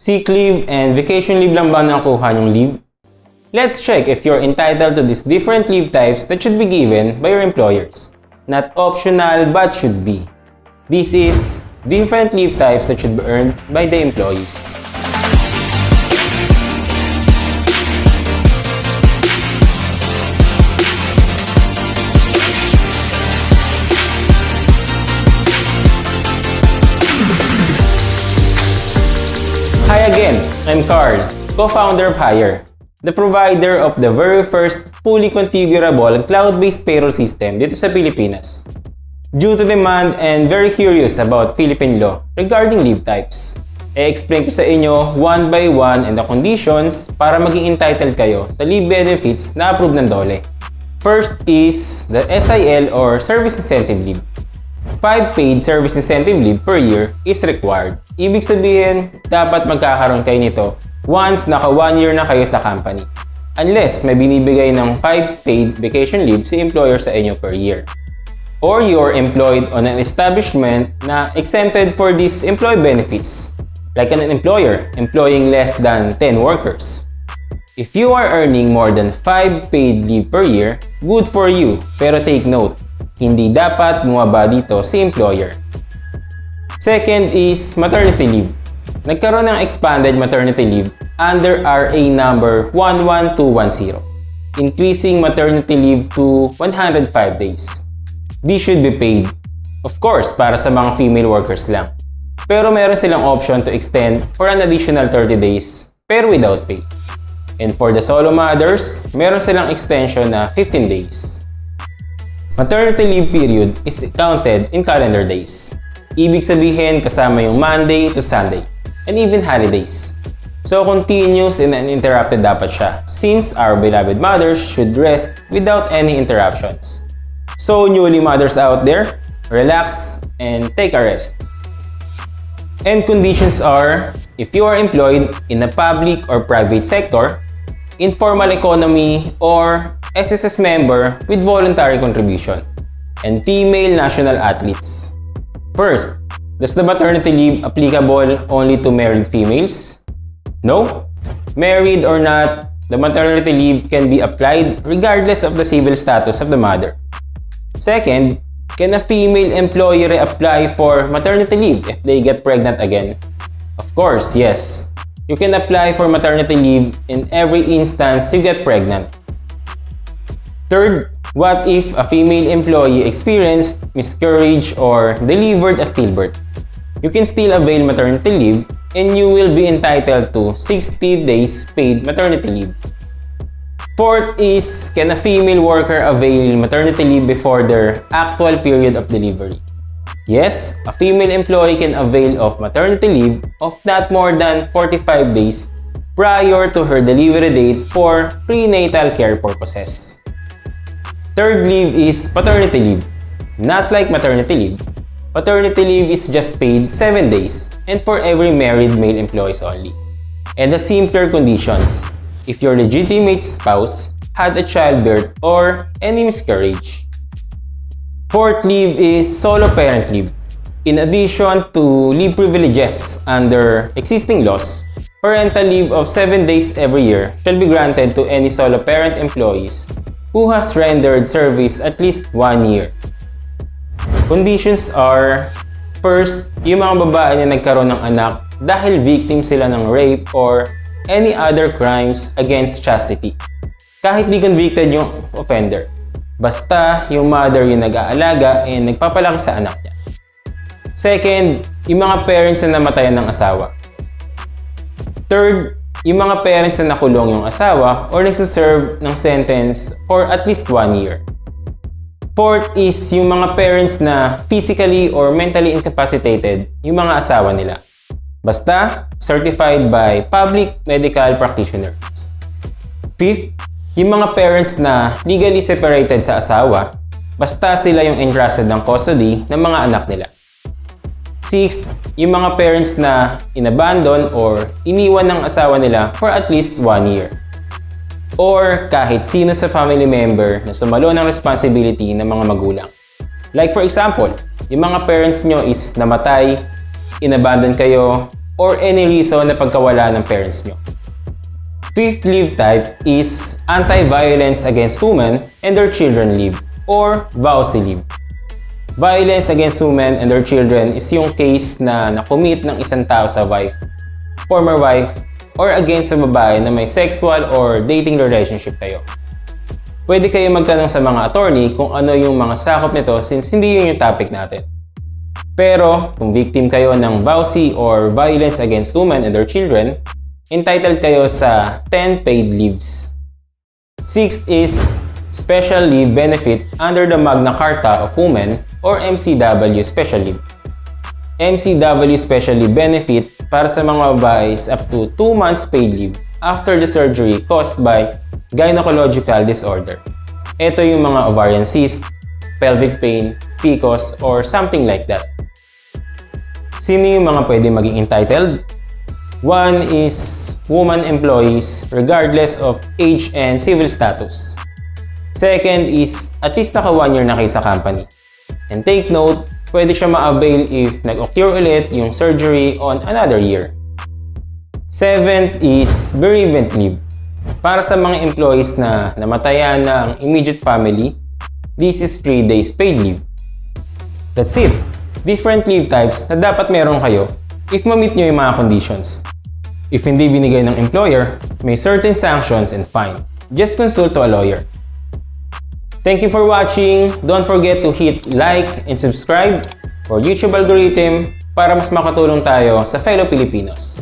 Sick leave and vacation leave lang ba nakuha yung leave? Let's check if you're entitled to these different leave types that should be given by your employers. Not optional but should be. This is different leave types that should be earned by the employees. Hi again, I'm Carl, co-founder of Hire, the provider of the very first fully configurable cloud-based payroll system dito sa Pilipinas. Due to demand and very curious about Philippine law regarding leave types, i-explain ko sa inyo one by one and the conditions para maging entitled kayo sa leave benefits na approve ng DOLE. First is the SIL or Service Incentive Leave. 5 paid service incentive leave per year is required. Ibig sabihin, dapat magkakaroon kayo nito once naka 1 year na kayo sa company. Unless may binibigay ng 5 paid vacation leave si employer sa inyo per year. Or you're employed on an establishment na exempted for these employee benefits, like an employer employing less than 10 workers. If you are earning more than 5 paid leave per year, good for you, pero take note, hindi dapat bumaba dito si employer. Second is maternity leave. Nagkaroon ng expanded maternity leave under RA number 11210, increasing maternity leave to 105 days. These should be paid. Of course, para sa mga female workers lang. Pero meron silang option to extend for an additional 30 days, pero without pay. And for the solo mothers, meron silang extension na 15 days. Maternity leave period is counted in calendar days. Ibig sabihin kasama yung Monday to Sunday, and even holidays. So continuous and uninterrupted dapat siya, since our beloved mothers should rest without any interruptions. So newly mothers out there, relax and take a rest. And conditions are, if you are employed in a public or private sector, informal economy, or SSS member with voluntary contribution, and female national athletes. First, does the maternity leave applicable only to married females? No. Married or not, the maternity leave can be applied regardless of the civil status of the mother. Second, can a female employee reapply for maternity leave if they get pregnant again? Of course, yes. You can apply for maternity leave in every instance you get pregnant. Third, what if a female employee experienced miscarriage or delivered a stillbirth? You can still avail maternity leave and you will be entitled to 60 days paid maternity leave. Fourth is, can a female worker avail maternity leave before their actual period of delivery? Yes, a female employee can avail of maternity leave of not more than 45 days prior to her delivery date for prenatal care purposes. Third leave is paternity leave. Not like maternity leave. Paternity leave is just paid 7 days and for every married male employees only. And the simpler conditions, if your legitimate spouse had a childbirth or any miscarriage. Fourth leave is solo parent leave. In addition to leave privileges under existing laws, parental leave of 7 days every year shall be granted to any solo parent employees who has rendered service at least 1 year. Conditions are, first, yung mga babae na nagkaroon ng anak dahil victim sila ng rape or any other crimes against chastity. Kahit di convicted yung offender. Basta yung mother yung nag-aalaga and nagpapalaki sa anak niya. Second, yung mga parents na namatayan ng asawa. Third, yung mga parents na nakulong yung asawa or nagsaserve ng sentence for at least 1 year. Fourth is yung mga parents na physically or mentally incapacitated yung mga asawa nila. Basta, certified by public medical practitioners. Fifth, yung mga parents na legally separated sa asawa, basta sila yung entrusted ng custody ng mga anak nila. Sixth, yung mga parents na inabandon or iniwan ng asawa nila for at least 1 year. Or kahit sino sa family member na sumalo ng responsibility ng mga magulang. Like for example, yung mga parents nyo is namatay, inabandon kayo, or any reason na pagkawala ng parents nyo. Fifth leave type is Anti-Violence Against Women and Their Children Leave or VAWC leave. Violence against women and their children is yung case na nakomit ng isang tao sa wife, former wife, or against sa babae na may sexual or dating relationship kayo. Pwede kayo magtanong sa mga attorney kung ano yung mga sakop nito since hindi yun yung topic natin. Pero kung victim kayo ng VAWC or Violence Against Women and Their Children, entitled kayo sa 10 paid leaves. Sixth is Special Leave Benefit under the Magna Carta of Women or MCW Special Leave. MCW Special Leave Benefit para sa mga babae is up to 2 months paid leave after the surgery caused by gynecological disorder. Ito yung mga ovarian cyst, pelvic pain, PCOS, or something like that. Sino yung mga pwede maging entitled? One is woman employees regardless of age and civil status. Second is at least naka 1 year na kayo sa company. And take note, pwede siya ma-avail if nag-occur ulit yung surgery on another year. Seventh is bereavement leave. Para sa mga employees na namatayan na ang immediate family, this is 3 days paid leave. That's it. Different leave types na dapat meron kayo if ma-meet nyo yung mga conditions. If hindi binigay ng employer, may certain sanctions and fine. Just consult to a lawyer. Thank you for watching. Don't forget to hit like and subscribe for YouTube algorithm para mas makatulong tayo sa fellow Filipinos.